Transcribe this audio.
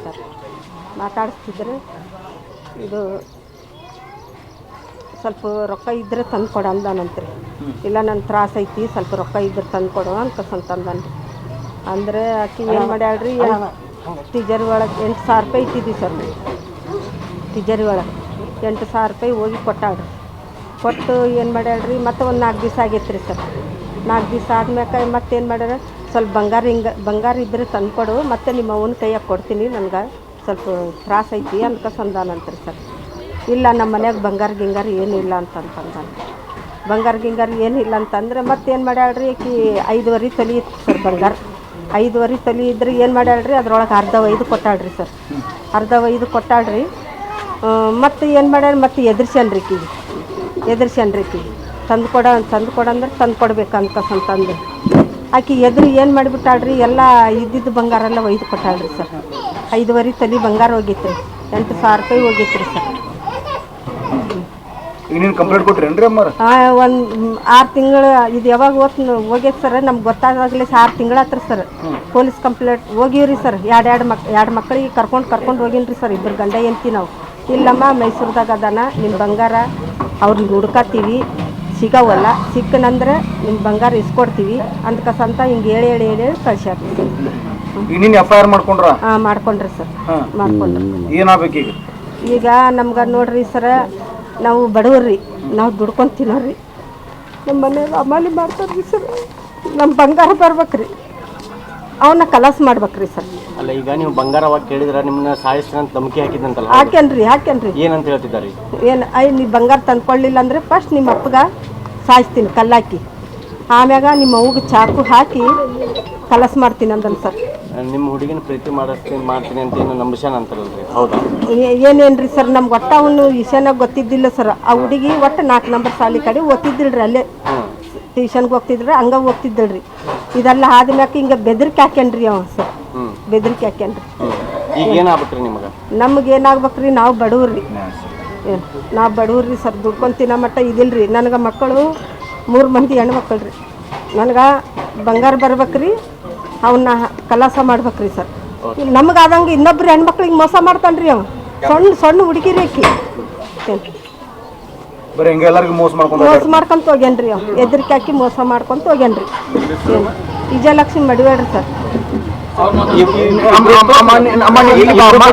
Sir ಮಾತಾಡಿಸ್ತಿದ್ರೆ ಇದು ಸ್ವಲ್ಪ ರೊಕ್ಕ ಇದ್ದರೆ ತಂದು ಕೊಡು ಅಂದಾನಂತ್ರಿ. ಇಲ್ಲ ನನ್ನ ತ್ರಾಸ ಐತಿ, ಸ್ವಲ್ಪ ರೊಕ್ಕ ಇದ್ರೆ ತಂದು ಕೊಡು ಅಂತಂದನ್ರಿ. ಅಂದರೆ ಆಕೆ ಏನು ಮಾಡ್ಯಾಳ್ರಿ, ತಿಜೋರಿ ಒಳಗೆ 8,000 ರೂಪಾಯಿ ಇಟ್ಟಿದ್ವಿ ಸರ್. ತಿಜೋರಿ ಒಳಗೆ 8,000 ರೂಪಾಯಿ ಹೋಗಿ ಕೊಟ್ಟಾಳ್ರಿ. ಕೊಟ್ಟು ಏನು ಮಾಡ್ಯಾಳ್ರಿ, ಮತ್ತೆ ಒಂದು 4 ದಿವಸ ಆಗೈತೆ ರೀ ಸರ್. 4 ದಿವಸ ಆದ್ಮ್ಯಾಕ ಮತ್ತೇನು ಮಾಡ್ಯಾರ, ಸ್ವಲ್ಪ ಬಂಗಾರ ಇದ್ದರೆ ತಂದುಕೊಡು, ಮತ್ತೆ ನಿಮ್ಮ ಅವನ ಕೈಯಾಗ ಕೊಡ್ತೀನಿ, ನನಗೆ ಸ್ವಲ್ಪ ತ್ರಾಸ ಐತಿ ಅಂದ್ಕಂದಾನಂತ್ರಿ ಸರ್. ಇಲ್ಲ ನಮ್ಮ ಮನ್ಯಾಗ ಬಂಗಾರ ಏನಿಲ್ಲ ಅಂತಂದಾನ. ಬಂಗಾರ ಏನಿಲ್ಲ ಅಂತಂದ್ರೆ ಮತ್ತೇನು ಮಾಡ್ಯಾಳ್ರಿ, ಆಕಿ 5.5 ತೊಲಿ ಇತ್ತು ಸರ್ ಬಂಗಾರ. 5.5 ತೊಲಿ ಇದ್ರೆ ಏನು ಮಾಡ್ಯಾಳ್ರಿ, ಅದ್ರೊಳಗೆ ಅರ್ಧ ಒಯ್ದು ಕೊಟ್ಟಾಳ್ರಿ ಸರ್. ಅರ್ಧ ಒಯ್ದು ಕೊಟ್ಟಾಳ್ರಿ. ಮತ್ತು ಏನು ಮಾಡ್ಯಾರ, ಮತ್ತೆ ಎದುರ್ಸ್ಯಾನ್ರಿ ತಂದು ಕೊಡಂದ್ರೆ ತಂದು ಕೊಡ್ಬೇಕಂತಂದು ಆಕೆ ಎದುರು ಏನು ಮಾಡಿಬಿಟ್ಟಾಳ್ರಿ, ಎಲ್ಲ ಇದ್ದಿದ್ದು ಬಂಗಾರ ಎಲ್ಲ ಒಯ್ದು ಕೊಟ್ಟಾಳ್ರಿ ಸರ್. 5.5 ತೊಲಿ ಬಂಗಾರ ಹೋಗಿತ್ತು ರೀ, 8,000 ರೂಪಾಯಿ ಹೋಗಿತ್ತು ರೀ ಸರ್. ಕಂಪ್ಲೇಂಟ್ ಕೊಟ್ರೇನ್ರಿ ಅಮ್ಮಾರ? ಒಂದು 6 ತಿಂಗಳು ಇದು ಯಾವಾಗ ಹೋಗೈತೆ ಸರ್, ನಮ್ಗೆ ಗೊತ್ತಾಗಲೇ 6 ತಿಂಗಳು ಹತ್ರ ಸರ್. ಪೊಲೀಸ್ ಕಂಪ್ಲೇಂಟ್ ಹೋಗಿವ್ರಿ ಸರ್. ಎರಡು ಮಕ್ಕಳಿಗೆ ಕರ್ಕೊಂಡು ಹೋಗಿನ್ರಿ ಸರ್. 2 ಗಂಡ ಹೆಂಡ್ತಿ ನಾವು. ಇಲ್ಲಮ್ಮ ಮೈಸೂರ್ದಾಗ ಅದಾನ ನಿಮ್ಮ ಬಂಗಾರ, ಅವ್ರನ್ನ ಹುಡ್ಕತ್ತೀವಿ, ಸಿಗವಲ್ಲ, ಸಿಕ್ಕನಂದ್ರೆ ನಿಮ್ಮ ಬಂಗಾರ ಇಸ್ಕೊಡ್ತೀವಿ ಅಂದ್ಕಸಂತ ಹಿಂಗೆ ಹೇಳಿ ಕಳ್ಸ್ಯಾರ ಸರ್. ಇನ್ನೇನು FIR ಮಾಡ್ಕೊಂಡ್ರ? ಮಾಡ್ಕೊಂಡ್ರಿ ಸರ್, ಮಾಡ್ಕೊಂಡ್ರಿ. ಏನಾಗಬೇಕು ಈಗ ನಮ್ಗೆ ನೋಡ್ರಿ ಸರ, ನಾವು ಬಡವ್ರಿ, ನಾವು ದುಡ್ಕೊಂಡು ತಿನ್ನೋರಿ. ನಮ್ಮ ಮನೆಯವ್ರು ಅಮಾಲಿ ಮಾಡ್ತಾರ್ರಿ ಸರ್. ನಮ್ಮ ಬಂಗಾರ ಬರ್ಬೇಕ್ರಿ, ಅವನ್ನ ಕಲಾಸ ಮಾಡ್ಬೇಕ್ರಿ ಸರ್. ಅಲ್ಲ, ಈಗ ನೀವು ಬಂಗಾರ ಅವಾಗ ಕೇಳಿದ್ರೆ ನಿಮ್ಮನ್ನ ಸಾಯಿಸ್ತೀನಿ ಅಂತ ಧಮಕಿ ಹಾಕಿದ್ದಂತಲ್ಲ? ಹಾಕ್ಯಾನ್ರಿ. ಏನಂತ ಹೇಳ್ತಿದ್ದಾರೆ? ನೀವು ಬಂಗಾರ ತಂದ್ಕೊಳ್ಳಿಲ್ಲ ಅಂದರೆ ಫಸ್ಟ್ ನಿಮ್ಮ ಅಪ್ಪಗ ಸಾಯಿಸ್ತೀನಿ ಕಲ್ಲಾಕಿ, ಆಮ್ಯಾಗ ನಿಮ್ಮ ಅವ್ಗೆ ಚಾಕು ಹಾಕಿ ಕಲಸ ಮಾಡ್ತೀನಿ ಅಂದನ್ ಸರ್. ನಿಮ್ಮ ಹುಡುಗಿನ ಪ್ರೀತಿ ಮಾಡ್ತೀನಿ ಅಂತ ಏನು ನಂಬಿಸ್ಯಾನ ಅಂತಾರಲ್ರಿ, ಹೌದಾ? ಏನೇನ್ರಿ ಸರ್, ನಮ್ಗೆ ಒಟ್ಟು ಅವನು ವಿಷಯನಾಗ ಗೊತ್ತಿದ್ದಿಲ್ಲ ಸರ್. ಆ ಹುಡುಗಿ ಒಟ್ಟು 4 ನಂಬರ್ ಸಾಲಿ ಕಡೆ ಓದ್ತಿದ್ದಿಲ್ರಿ, ಅಲ್ಲೇ ಟ್ಯೂಷನ್ಗೆ ಹೋಗ್ತಿದ್ರಿ, ಹಂಗೆ ಹೋಗ್ತಿದ್ದಳ್ರಿ. ಇದೆಲ್ಲ ಆದ್ಮ್ಯಾಕ ಹಿಂಗೆ ಬೆದರಿಕೆ ಹಾಕ್ಯಾನ್ರಿ ಅವ ಸರ್. ಬೆದರಿಕೆ ಹಾಕ್ಯಾನ್ರಿ. ಈಗ ಏನಾಗ್ಬೇಕ್ರಿ ನಿಮ್ಗೆ? ನಮ್ಗೆ ಏನಾಗ್ಬೇಕ್ರಿ, ನಾವು ಬಡವ್ರಿ ಸರ್. ದುಡ್ಕೊಂಡು ತಿನ್ನೋ ಮಟ್ಟ ಇದಿಲ್ರಿ. ನನಗೆ ಮಕ್ಕಳು 3 ಮಂದಿ ಹೆಣ್ಮಕ್ಳು ರೀ. ನನಗೆ ಬಂಗಾರ ಬರ್ಬೇಕ್ರಿ, ಅವನ್ನ ಕಲಾಸ ಮಾಡ್ಬೇಕ್ರಿ ಸರ್. ನಮಗಾದಂಗೆ ಇನ್ನೊಬ್ರು ಹೆಣ್ಮಕ್ಳಿಗೆ ಮೋಸ ಮಾಡ್ತಾನ್ರಿ ಅವ. ಸಣ್ಣ ಹುಡುಗಿರಿ ಆಕಿ ಮೋಸ ಮಾಡ್ಕೊಂತ ಹೋಗ್ಯಾನ್ರಿ ಅವ. ಹೆದರಿಕೆ ಹಾಕಿ ಮೋಸ ಮಾಡ್ಕೊಂತ ಹೋಗ್ಯಾನ್ರಿ. ವಿಜಯಲಕ್ಷ್ಮಿ ಮಡಿವೇಳ್ರಿ ಸರ್.